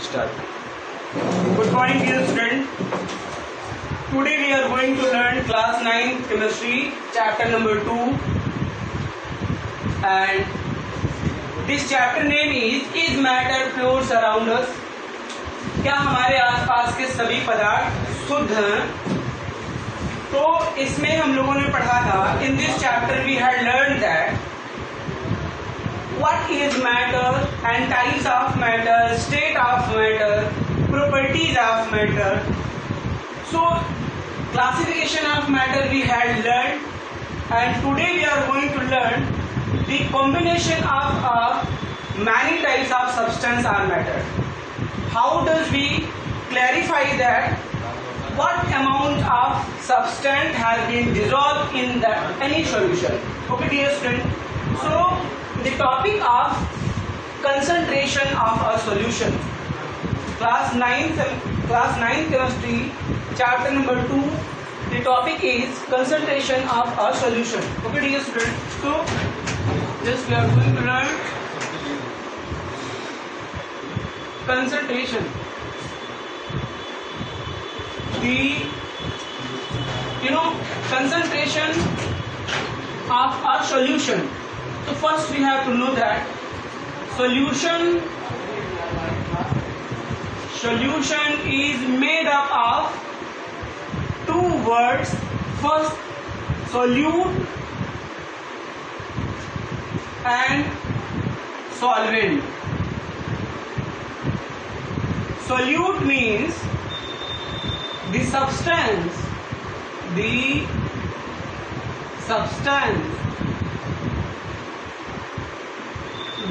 Start. Good morning, dear student. Today we are going to learn class 9 chemistry, chapter number 2, and this chapter name is matter floats around us. क्या हमारे आसपास के सभी पदार्थ शुद्ध हैं? तो इसमें हम लोगों ने पढ़ा था, in this chapter we had learned that what is matter and types of matter, state of matter, properties of matter. So classification of matter we had learned, and today we are going to learn the combination of many types of substance or matter. How does we clarify that what amount of substance has been dissolved in any solution? Okay, dear student. So the topic of concentration of a solution. Class 9 chemistry, chapter number 2. The topic is concentration of a solution. Okay, dear student. So just we are going to learn concentration. Concentration of a solution. So first we have to know that solution is made up of two words. First, solute and solvent. Solute means the substance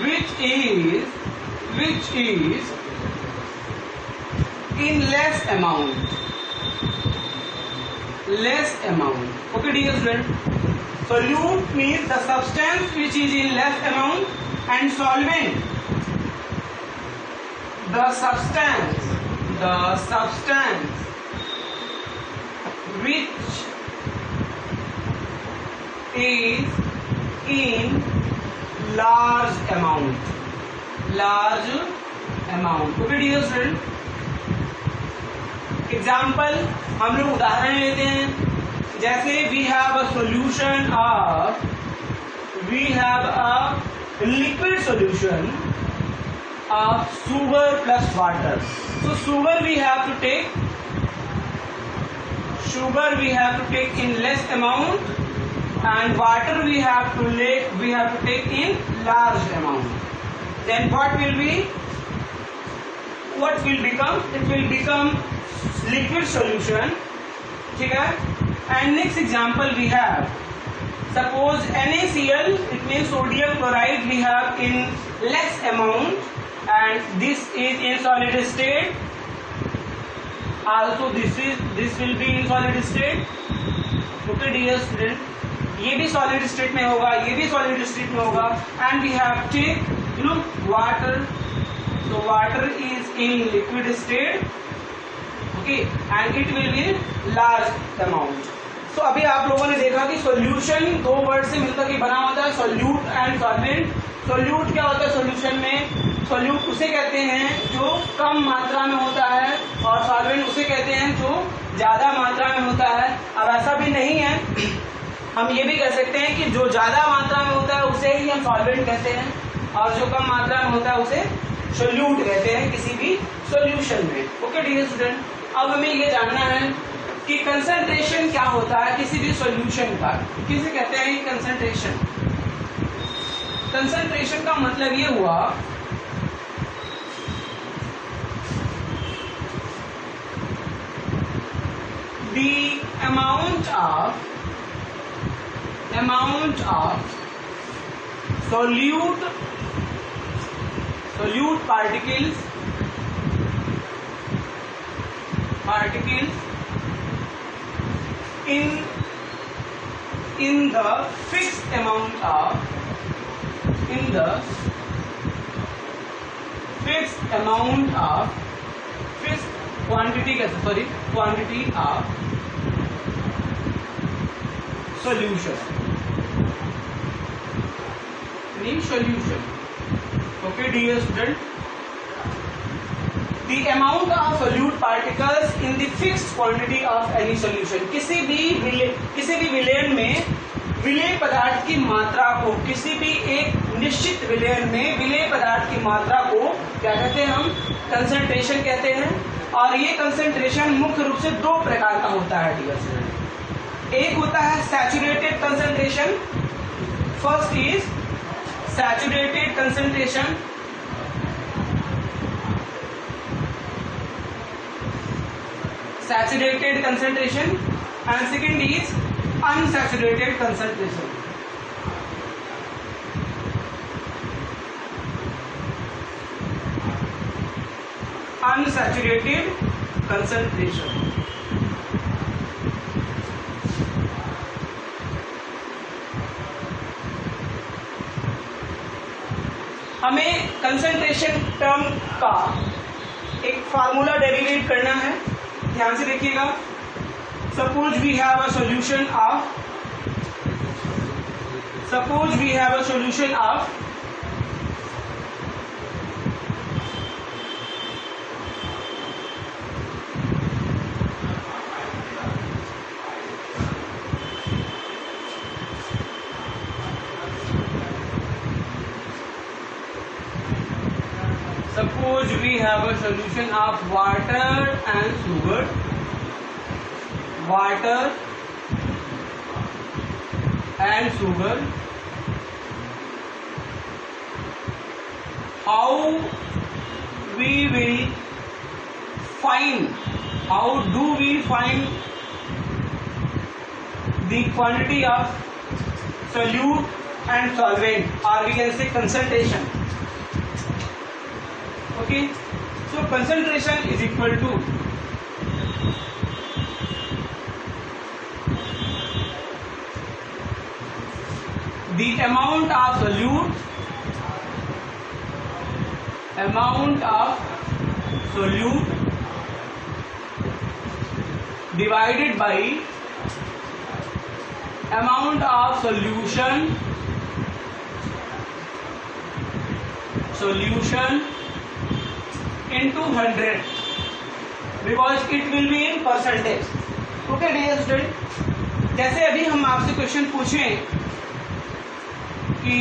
which is in less amount. Okay, dear student. Solute means the substance which is in less amount, and solvent the substance which is in large amount. Okay, dear student. Example, हम लोग उदाहरण लेते हैं. जैसे we have a liquid solution of sugar plus water. So sugar we have to take in less amount, and water we have to take in large amount. Then what will become? It will become liquid solution. ठीक है? And next example we have, suppose NaCl, it means sodium chloride, we have in less amount, and this is in solid state. Also this will be in solid state. Okay, dear student. ये भी solid state में होगा, ये भी solid state में होगा, and we have take water. So water is in liquid state. Okay, and it will be large amount. So अभी आप लोगों ने देखा कि solution दो वर्ड से मिलकर के बना होता है, solute and solvent. Solute क्या होता है solution में? Solute उसे कहते हैं जो कम मात्रा में होता है, और solvent उसे कहते हैं जो ज्यादा मात्रा में होता है. अब ऐसा भी नहीं है, हम ये भी कह सकते हैं कि जो ज्यादा मात्रा में होता है उसे ही हम solvent कहते हैं, और जो कम मात्रा में होता है उसे solute कहते हैं किसी भी solution में. Okay, dear student. अब हमें ये जानना है कि कंसंट्रेशन क्या होता है किसी भी सॉल्यूशन का. किसे कहते हैं कंसंट्रेशन? कंसंट्रेशन का मतलब ये हुआ the amount of solute particles in the fixed quantity of solution. Means solution. Okay, dear student. the amount of solute particles in the fixed quantity of any solution. किसी भी विलयन में विलेय पदार्थ की मात्रा को, किसी भी एक निश्चित विलयन में विलेय पदार्थ की मात्रा को क्या कहते हैं? हम कंसंट्रेशन कहते हैं। और ये कंसंट्रेशन मुख्य रूप से दो प्रकार का होता है डियर स्टूडेंट। एक होता है saturated concentration. First is saturated concentration, saturated concentration, and second is unsaturated concentration. Unsaturated concentration. हमें कंसंट्रेशन टर्म का एक फार्मूला डेरिवेट करना है। ध्यान से देखिएगा। Suppose we have a solution of water and sugar. How do we find the quantity of solute and solvent, or we can say concentration? Okay, so concentration is equal to the amount of solute divided by amount of solution into 100, because it will be in percentage. Okay dear student, जैसे अभी हम आपसे question पूछें कि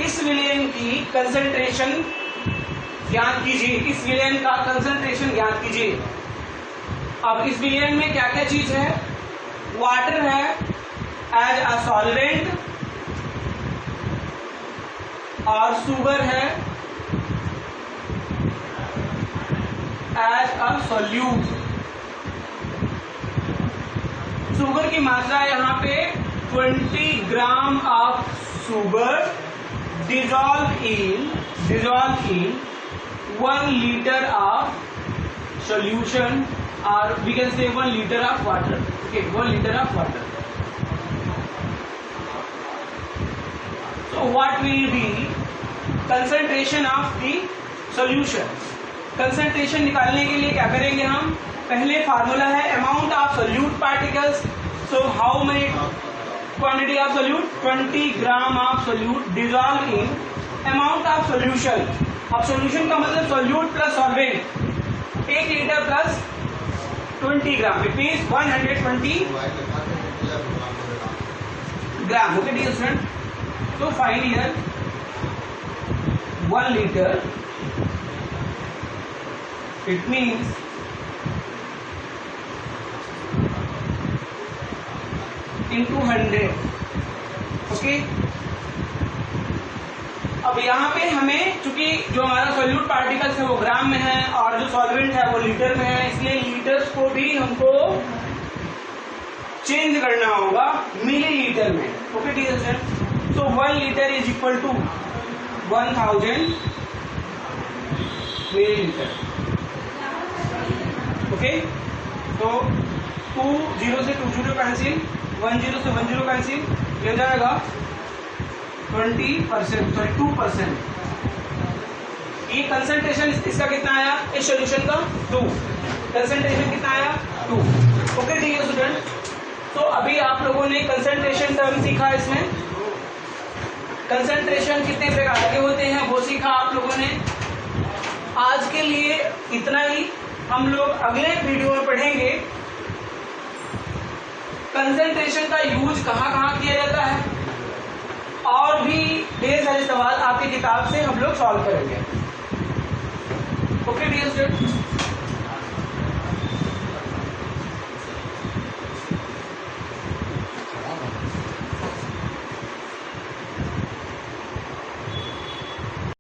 इस विलयन की concentration ज्ञात कीजिए, इस विलयन का कंसंट्रेशन ज्ञात कीजिए। अब इस विलयन में क्या क्या चीज है? वाटर है एज अ सॉल्वेंट, और शुगर है एज अ सॉल्यूट। शुगर की मात्रा यहाँ पे 20 gram of sugar dissolved in 1 liter of solution, or we can say 1 liter of water. Okay, 1 liter of water. So what will be concentration of the solution? concentration निकालने के लिए क्या करेंगे हम? पहले फार्मूला है amount of solute particles. So how many quantity of solute? 20 gram of solute dissolve in amount of solution. अब solution का मतलब solute plus solvent, 1 litre plus 20 gram, it means 120 gram. Okay dear student, तो find here 1 litre, it means into 100। Okay, अब यहाँ पे हमें चूंकि जो हमारा सोल्यूट पार्टिकल्स है वो ग्राम में है और जो सॉल्वेंट है वो लीटर में है, इसलिए लीटर्स को भी हमको चेंज करना होगा मिलीलीटर में। Okay dear student, so 1 litre is equal to 1000 millilitre. Okay, तो 2 0 से 2 0 कैंसिल, 1 0 से 1 0 कैंसिल, ये जाएगा 20%, सॉरी 2%। ये कंसंट्रेशन इसका कितना आया इस सॉल्यूशन का? 2। कंसंट्रेशन कितना आया? 2। ओके डियर स्टूडेंट, तो अभी आप लोगों ने कंसंट्रेशन टर्म सीखा, इसमें कंसंट्रेशन कितने प्रकार के होते हैं वो सीखा आप लोगों ने। आज के लिए इतना ही। हम लोग अगले वीडियो में पढ़ेंगे कंसंट्रेशन का यूज कहाँ कहाँ किया जाता है, और भी ढेर सारे सवाल आपकी किताब से हम लोग सॉल्व करेंगे। Okay dear student.